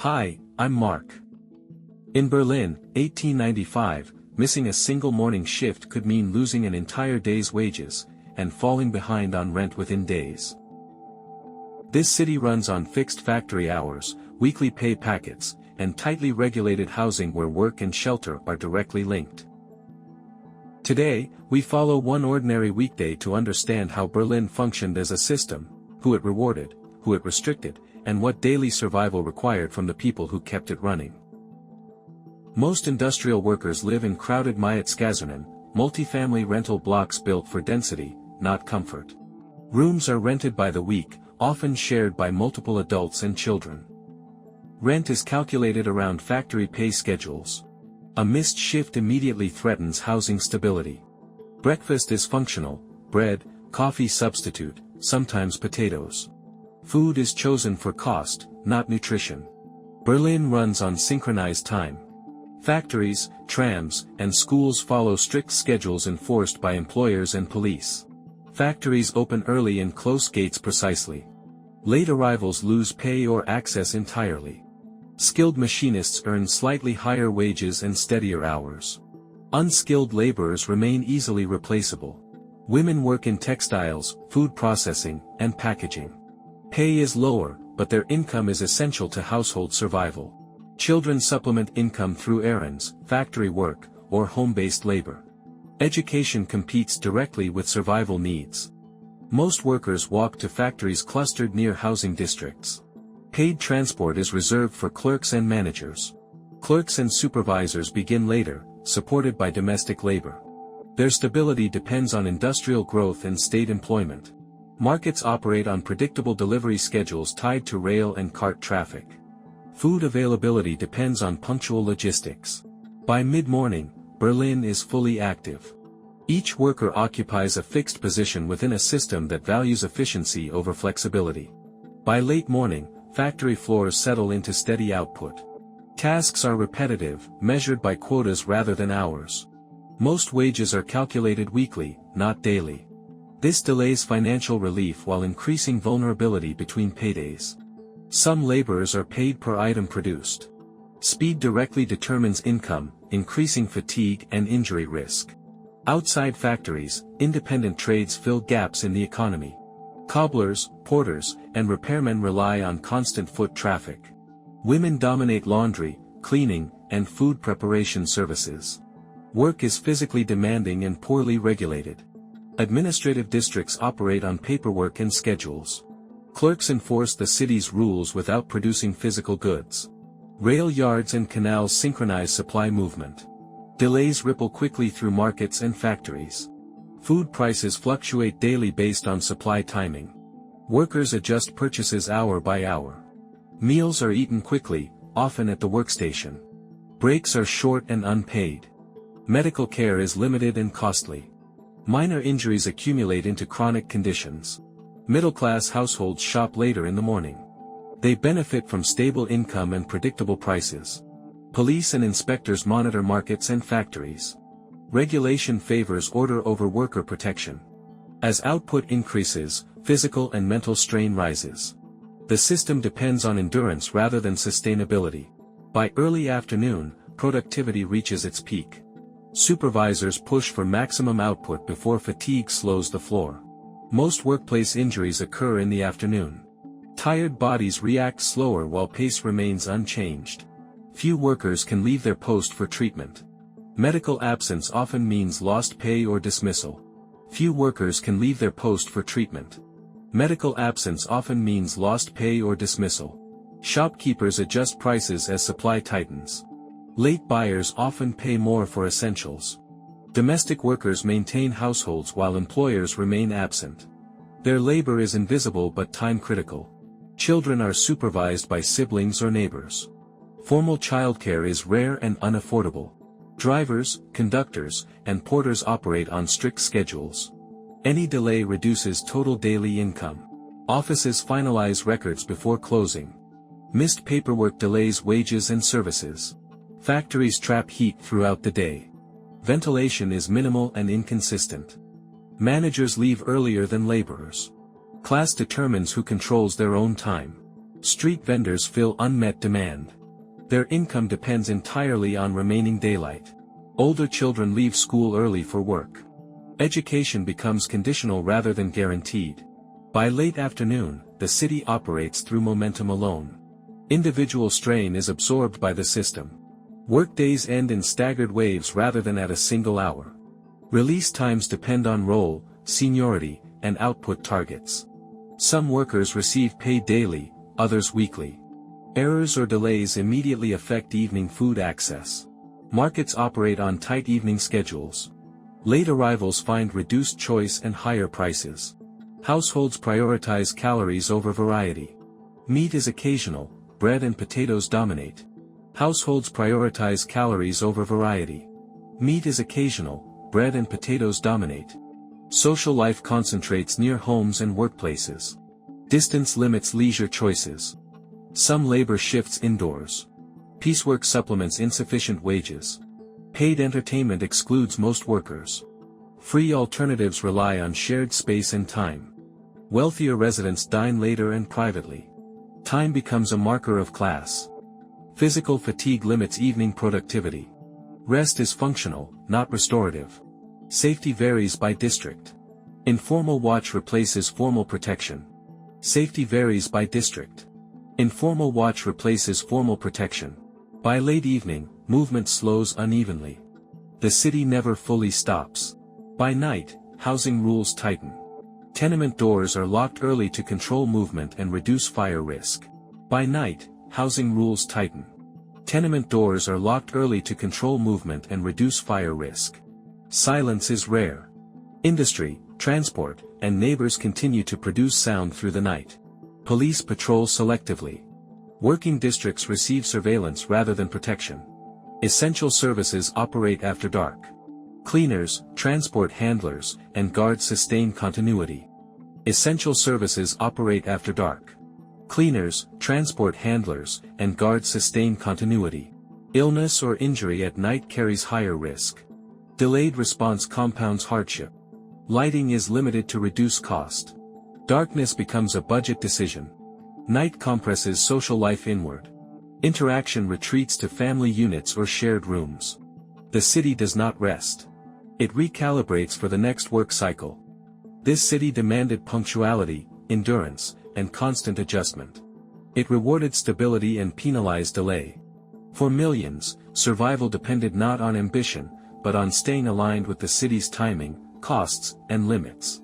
Hi, I'm Mark. In Berlin, 1895, missing a single morning shift could mean losing an entire day's wages, and falling behind on rent within days. This city runs on fixed factory hours, weekly pay packets, and tightly regulated housing where work and shelter are directly linked. Today, we follow one ordinary weekday to understand how Berlin functioned as a system, who it rewarded, who it restricted, and what daily survival required from the people who kept it running. Most industrial workers live in crowded Mietskasernen, multifamily rental blocks built for density, not comfort. Rooms are rented by the week, often shared by multiple adults and children. Rent is calculated around factory pay schedules. A missed shift immediately threatens housing stability. Breakfast is functional: bread, coffee substitute, sometimes potatoes. Food is chosen for cost, not nutrition. Berlin runs on synchronized time. Factories, trams, and schools follow strict schedules enforced by employers and police. Factories open early and close gates precisely. Late arrivals lose pay or access entirely. Skilled machinists earn slightly higher wages and steadier hours. Unskilled laborers remain easily replaceable. Women work in textiles, food processing, and packaging. Pay is lower, but their income is essential to household survival. Children supplement income through errands, factory work, or home-based labor. Education competes directly with survival needs. Most workers walk to factories clustered near housing districts. Paid transport is reserved for clerks and managers. Clerks and supervisors begin later, supported by domestic labor. Their stability depends on industrial growth and state employment. Markets operate on predictable delivery schedules tied to rail and cart traffic. Food availability depends on punctual logistics. By mid-morning, Berlin is fully active. Each worker occupies a fixed position within a system that values efficiency over flexibility. By late morning, factory floors settle into steady output. Tasks are repetitive, measured by quotas rather than hours. Most wages are calculated weekly, not daily. This delays financial relief while increasing vulnerability between paydays. Some laborers are paid per item produced. Speed directly determines income, increasing fatigue and injury risk. Outside factories, independent trades fill gaps in the economy. Cobblers, porters, and repairmen rely on constant foot traffic. Women dominate laundry, cleaning, and food preparation services. Work is physically demanding and poorly regulated. Administrative districts operate on paperwork and schedules. Clerks enforce the city's rules without producing physical goods. Rail yards and canals synchronize supply movement. Delays ripple quickly through markets and factories. Food prices fluctuate daily based on supply timing. Workers adjust purchases hour by hour. Meals are eaten quickly, often at the workstation. Breaks are short and unpaid. Medical care is limited and costly. Minor injuries accumulate into chronic conditions. Middle-class households shop later in the morning. They benefit from stable income and predictable prices. Police and inspectors monitor markets and factories. Regulation favors order over worker protection. As output increases, physical and mental strain rises. The system depends on endurance rather than sustainability. By early afternoon, productivity reaches its peak. Supervisors push for maximum output before fatigue slows the floor. Most workplace injuries occur in the afternoon. Tired bodies react slower while pace remains unchanged. Few workers can leave their post for treatment. Medical absence often means lost pay or dismissal. Few workers can leave their post for treatment. Medical absence often means lost pay or dismissal. Shopkeepers adjust prices as supply tightens. Late buyers often pay more for essentials. Domestic workers maintain households while employers remain absent. Their labor is invisible but time-critical. Children are supervised by siblings or neighbors. Formal childcare is rare and unaffordable. Drivers, conductors, and porters operate on strict schedules. Any delay reduces total daily income. Offices finalize records before closing. Missed paperwork delays wages and services. Factories trap heat throughout the day. Ventilation is minimal and inconsistent. Managers leave earlier than laborers. Class determines who controls their own time. Street vendors fill unmet demand. Their income depends entirely on remaining daylight. Older children leave school early for work. Education becomes conditional rather than guaranteed. By late afternoon, the city operates through momentum alone. Individual strain is absorbed by the system. Workdays end in staggered waves rather than at a single hour. Release times depend on role, seniority, and output targets. Some workers receive pay daily, others weekly. Errors or delays immediately affect evening food access. Markets operate on tight evening schedules. Late arrivals find reduced choice and higher prices. Households prioritize calories over variety. Meat is occasional, bread and potatoes dominate. Households prioritize calories over variety. Meat is occasional, bread and potatoes dominate. Social life concentrates near homes and workplaces. Distance limits leisure choices. Some labor shifts indoors. Piecework supplements insufficient wages. Paid entertainment excludes most workers. Free alternatives rely on shared space and time. Wealthier residents dine later and privately. Time becomes a marker of class. Physical fatigue limits evening productivity. Rest is functional, not restorative. Safety varies by district. Informal watch replaces formal protection. Safety varies by district. Informal watch replaces formal protection. By late evening, movement slows unevenly. The city never fully stops. By night, housing rules tighten. Tenement doors are locked early to control movement and reduce fire risk. By night, housing rules tighten. Tenement doors are locked early to control movement and reduce fire risk. Silence is rare. Industry, transport, and neighbors continue to produce sound through the night. Police patrol selectively. Working districts receive surveillance rather than protection. Essential services operate after dark. Cleaners, transport handlers, and guards sustain continuity. Essential services operate after dark. Cleaners, transport handlers, and guards sustain continuity. Illness or injury at night carries higher risk. Delayed response compounds hardship. Lighting is limited to reduce cost. Darkness becomes a budget decision. Night compresses social life inward. Interaction retreats to family units or shared rooms. The city does not rest. It recalibrates for the next work cycle. This city demanded punctuality, endurance, and constant adjustment. It rewarded stability and penalized delay. For millions, survival depended not on ambition, but on staying aligned with the city's timing, costs, and limits.